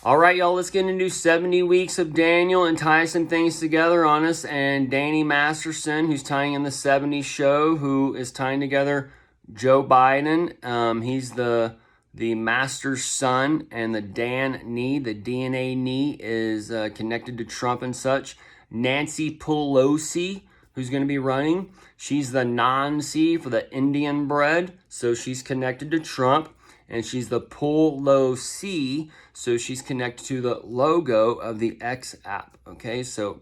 All right, y'all, let's get into 70 weeks of Daniel and tie some things together on us. And Danny Masterson, who's tying in the 70 show, who is tying together Joe Biden. He's the master's son, and the Dan Nee, the DNA Nee, is connected to Trump and such. Nancy Pelosi, who's going to be running, she's the Nancy for the Indian bread, so she's connected to Trump. And she's the Pelosi, so she's connected to the logo of the X app. Okay, so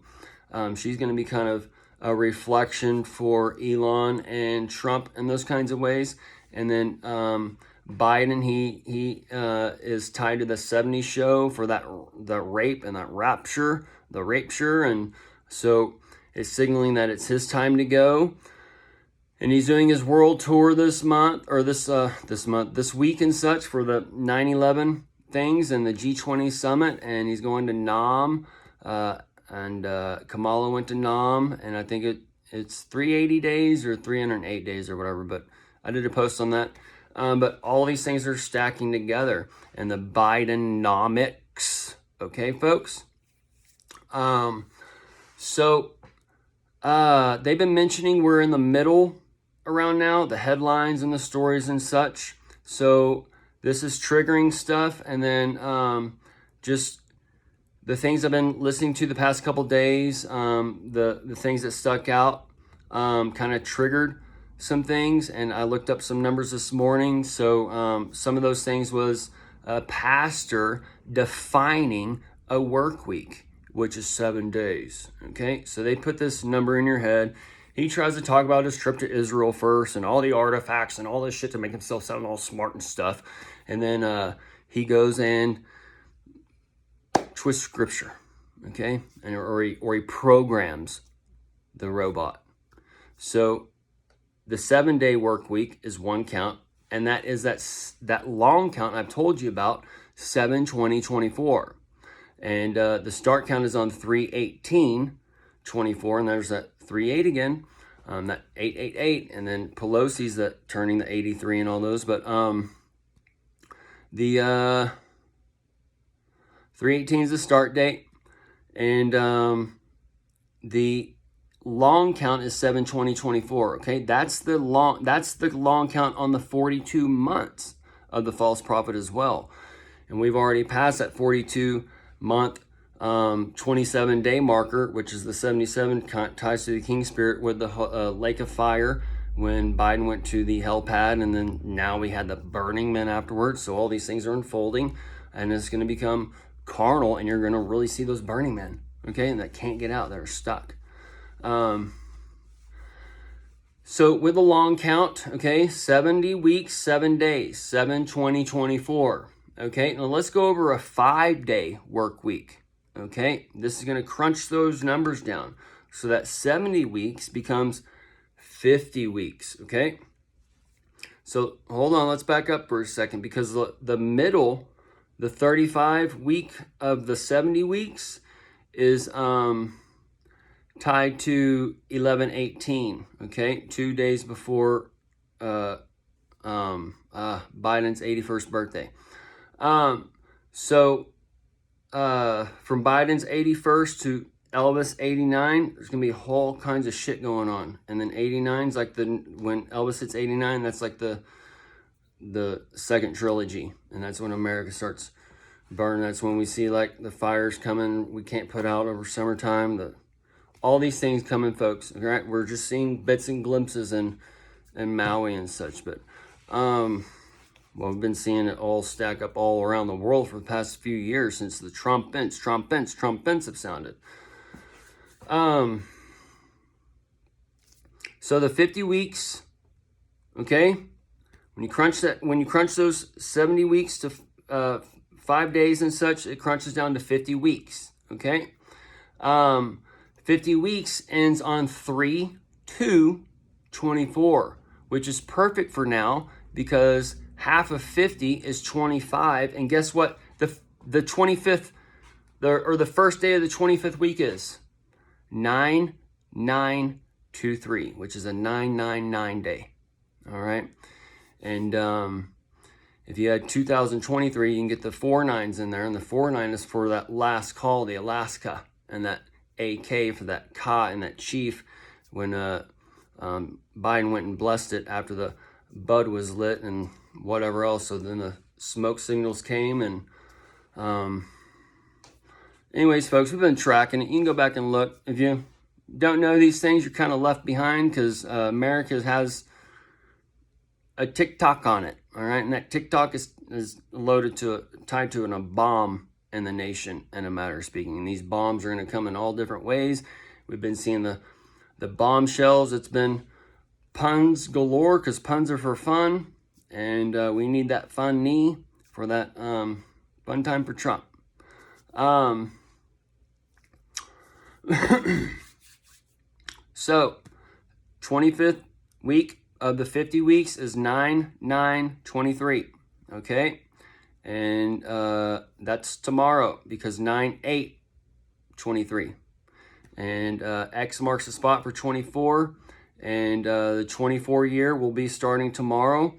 she's going to be kind of a reflection for Elon and Trump and those kinds of ways. And then Biden, he is tied to the 70 show for the rape and that rapture, and so it's signaling that it's his time to go. And he's doing his world tour this month, or this week and such, for the 9/11 things and the G20 summit. And he's going to Nam, and Kamala went to Nam, and I think it's 380 days or 308 days or whatever. But I did a post on that. But all these things are stacking together, and the Bidenomics. Okay, folks. So they've been mentioning we're in the middle around now, the headlines and the stories and such. So this is triggering stuff. And then just the things I've been listening to the past couple days, the things that stuck out kind of triggered some things. And I looked up some numbers this morning. So some of those things was a pastor defining a work week, which is 7 days. Okay, so they put this number in your head. He tries to talk about his trip to Israel first and all the artifacts and all this shit to make himself sound all smart and stuff. And then he goes and twists scripture, okay? And or he programs the robot. So the 7-day work week is one count, and that is that long count I've told you about, 7/20/24. And the start count is on 3/18/24, and there's that 3/8 again, that 8/8/8, and then Pelosi's that turning the 83 and all those. But the 3/18 is the start date, and the long count is 7/20/24. Okay, that's the long count on the 42 months of the false prophet as well, and we've already passed that 42-month 27-day marker, which is the 77, ties to the King Spirit with the lake of fire when Biden went to the helipad, and then now we had the Burning Man afterwards. So all these things are unfolding, and it's going to become carnal, and you're going to really see those Burning Men, okay, and that can't get out, that are stuck. So with the long count, okay, 70 weeks, 7 days, 7/20/24. Okay, now let's go over a 5-day work week. Okay, this is going to crunch those numbers down so that 70 weeks becomes 50 weeks. Okay, so hold on, let's back up for a second, because the middle, the 35 week of the 70 weeks is tied to 11/18. Okay, 2 days before Biden's 81st birthday. So from Biden's 81st to Elvis 89, there's gonna be whole kinds of shit going on. And then 89 is like when Elvis hits 89, that's like the second trilogy, and that's when America starts burning. That's when we see like the fires coming we can't put out over summertime. All these things coming, folks. Right? We're just seeing bits and glimpses in Maui and such, but well, we've been seeing it all stack up all around the world for the past few years since the trumpets have sounded. So the 50 weeks, okay, when you crunch those 70 weeks to 5 days and such, it crunches down to 50 weeks, okay? 50 weeks ends on 3/2/24, which is perfect for now, because half of 50 is 25, and guess what? The 25th, the first day of the 25th week is 9/9/23, which is a 9/9/9 day. All right, and if you had 2023, you can get the 49s in there, and the 49 is for that last call, the Alaska, and that AK for that Ka and that Chief, when Biden went and blessed it after the bud was lit and whatever else. So then the smoke signals came, and anyways, folks, we've been tracking it. You can go back and look. If you don't know these things, you're kind of left behind, because America has a TikTok on it, all right? And that TikTok is tied to a bomb in the nation, in a matter of speaking. And these bombs are going to come in all different ways. We've been seeing the bombshells. It's been puns galore, because puns are for fun. And we need that fun knee for that fun time for Trump. So, 25th week of the 50 weeks is 9/9/23, okay? And that's tomorrow, because 9/8/23. And X marks the spot for 24. And the 24 year will be starting tomorrow,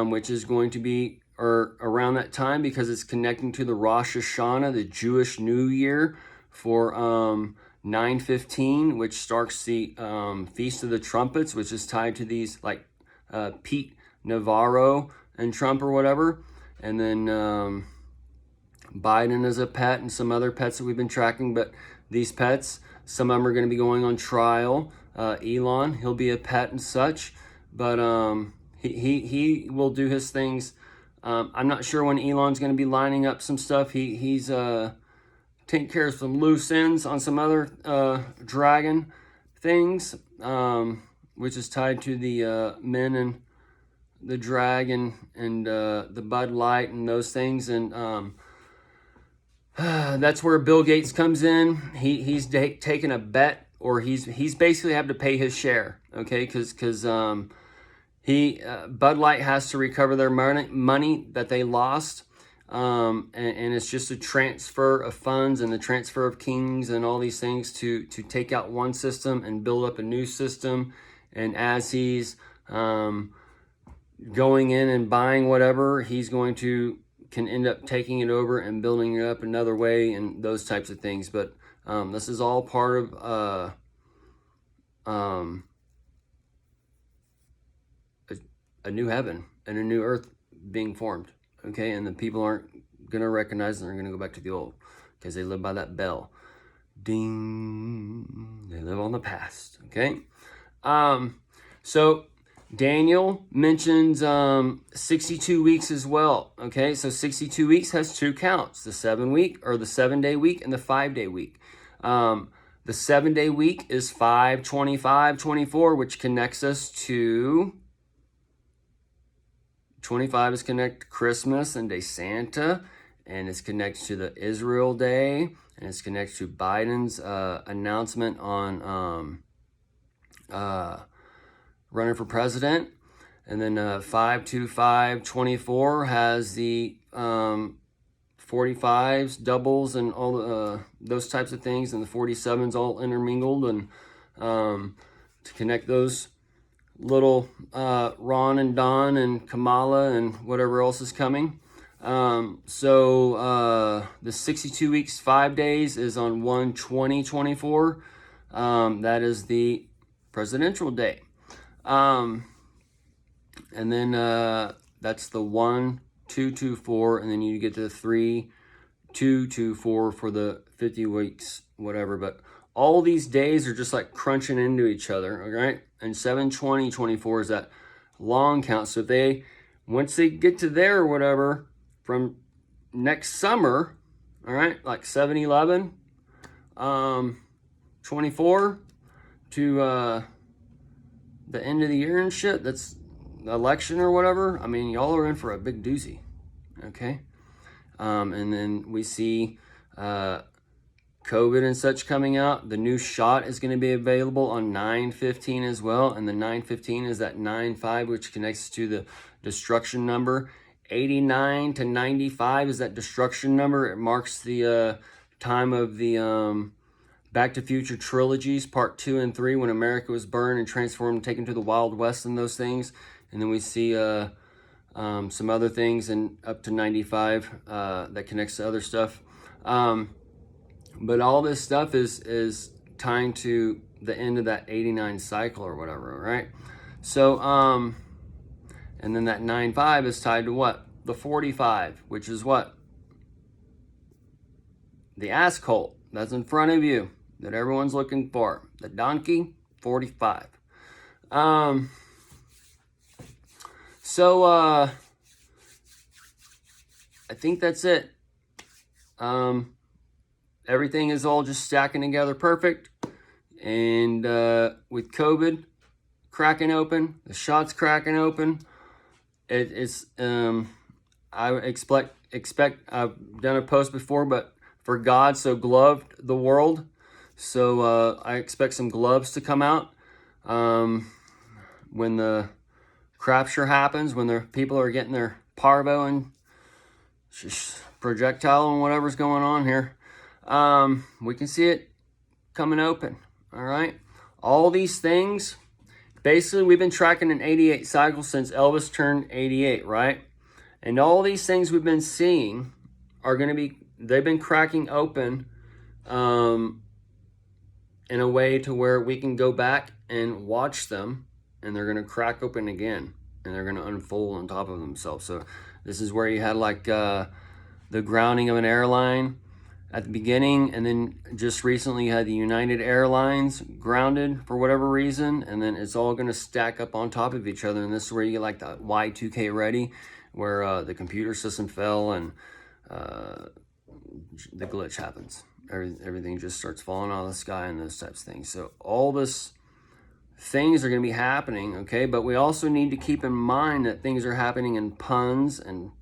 which is going to be around that time, because it's connecting to the Rosh Hashanah, the Jewish New Year, for 9/15, which starts the Feast of the Trumpets, which is tied to these, like Pete Navarro and Trump or whatever. And then Biden is a pet, and some other pets that we've been tracking. But these pets, some of them are going to be going on trial. Elon, he'll be a pet and such. But he will do his things. I'm not sure when Elon's going to be lining up some stuff. He's taking care of some loose ends on some other dragon things, which is tied to the men and the dragon and the Bud Light and those things. And that's where Bill Gates comes in. He's taken a bet, or he's basically have to pay his share, okay? Because Bud Light has to recover their money that they lost. And it's just a transfer of funds and the transfer of kings and all these things to take out one system and build up a new system. And as he's going in and buying whatever, he's can end up taking it over and building it up another way, and those types of things. But this is all part of a new heaven and a new earth being formed. Okay, and the people aren't going to recognize it. They're going to go back to the old, because they live by that bell. Ding. They live on the past. Okay. So Daniel mentions 62 weeks as well. Okay, so 62 weeks has two counts: the 7-day week, and the 5-day week. The 7-day week is 5/25/24, which connects us to 25 is connected to Christmas and Day Santa, and it's connected to the Israel Day, and it's connected to Biden's announcement on running for president. And then 5/25/24 has the 45s, doubles, and all those types of things, and the 47s all intermingled, and to connect those little Ron and Don and Kamala and whatever else is coming. So the 62 weeks, 5 days is on 1/20/24. That is the presidential day. And then that's the 1/2/24, and then you get the 3/2/24 for the 50 weeks, whatever. But all these days are just like crunching into each other, all right? And 7/20/24 is that long count. So if once they get to there or whatever, from next summer, all right, like 7/11, 24 to the end of the year and shit, that's the election or whatever. I mean, y'all are in for a big doozy, okay? And then we see COVID and such coming out. The new shot is going to be available on 9/15 as well. And the 9/15 is that 9/5, which connects to the destruction number. 89 to 95 is that destruction number. It marks the time of the Back to Future trilogies, part 2 and 3, when America was burned and transformed and taken to the Wild West and those things. And then we see some other things, and up to 95 that connects to other stuff. But all this stuff is tying to the end of that 89 cycle or whatever, right? So, and then that 9-5 is tied to what? The 45, which is what? The ass cult that's in front of you that everyone's looking for. The donkey, 45. So, I think that's it. Everything is all just stacking together perfect. And with COVID cracking open, the shots cracking open, it's I expect I've done a post before, but for God so loved the world, so I expect some gloves to come out when the crapture happens, when the people are getting their parvo and projectile and whatever's going on here. We can see it coming open. All right, all these things, basically we've been tracking an 88 cycle since Elvis turned 88, right? And all these things we've been seeing are going to be, they've been cracking open in a way to where we can go back and watch them, and they're going to crack open again, and they're going to unfold on top of themselves. So this is where you had like the grounding of an airline at the beginning, and then just recently you had the United Airlines grounded for whatever reason, and then it's all going to stack up on top of each other. And this is where you get like the Y2K ready, where the computer system fell and the glitch happens. Everything just starts falling out of the sky and those types of things. So all this things are going to be happening, okay? But we also need to keep in mind that things are happening in puns and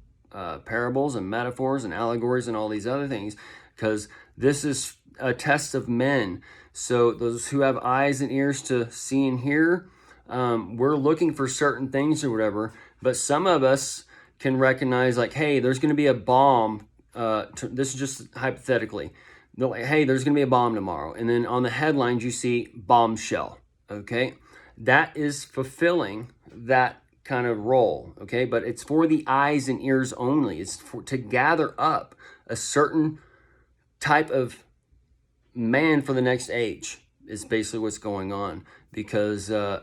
parables and metaphors and allegories and all these other things, because this is a test of men. So those who have eyes and ears to see and hear, we're looking for certain things or whatever, but some of us can recognize like, hey, there's going to be a bomb. This is just hypothetically. Like, hey, there's going to be a bomb tomorrow. And then on the headlines, you see bombshell, okay? That is fulfilling that kind of role, okay? But it's for the eyes and ears only. It's to gather up a certain type of man for the next age is basically what's going on, because the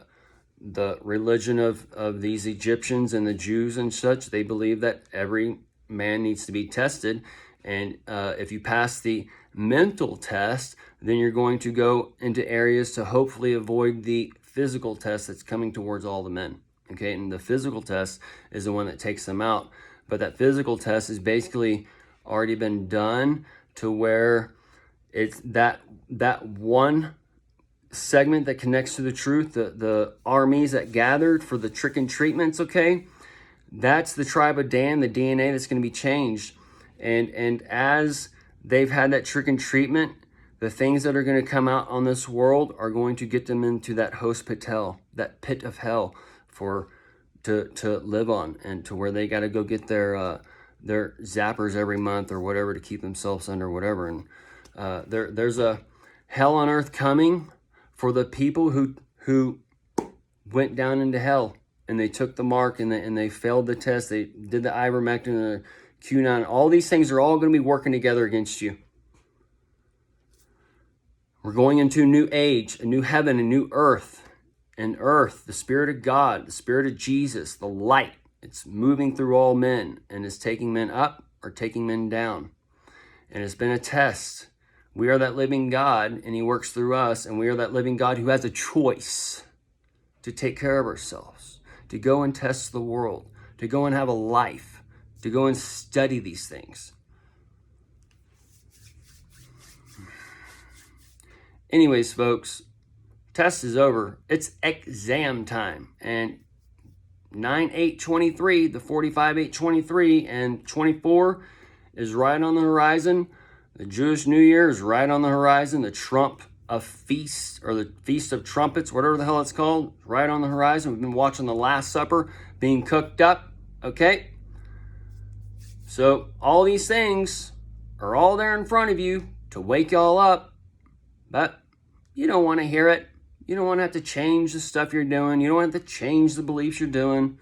religion of these Egyptians and the Jews and such, they believe that every man needs to be tested, and if you pass the mental test, then you're going to go into areas to hopefully avoid the physical test that's coming towards all the men, okay? And the physical test is the one that takes them out, but that physical test has basically already been done to where it's that one segment that connects to the truth, the armies that gathered for the trick and treatments, okay? That's the tribe of Dan, the DNA that's going to be changed. And as they've had that trick and treatment, the things that are going to come out on this world are going to get them into that host patel, that pit of hell to live on, and to where they got to go get their zappers every month or whatever to keep themselves under whatever. And there's a hell on earth coming for the people who went down into hell and they took the mark and they failed the test. They did the ivermectin and the Q9. All these things are all going to be working together against you. We're going into a new age, a new heaven, a new earth. And earth, the Spirit of God, the Spirit of Jesus, the light, it's moving through all men and is taking men up or taking men down. And it's been a test. We are that living God, and He works through us, and we are that living God who has a choice to take care of ourselves, to go and test the world, to go and have a life, to go and study these things. Anyways, folks, test is over. It's exam time. And 9/8/23, the 45/8/23, and 24 is right on the horizon. The Jewish New Year is right on the horizon. The Trump of Feast, or the Feast of Trumpets, whatever the hell it's called, right on the horizon. We've been watching the Last Supper being cooked up, okay? So all these things are all there in front of you to wake y'all up, but you don't want to hear it. You don't want to have to change the stuff you're doing. You don't want to have to change the beliefs you're doing.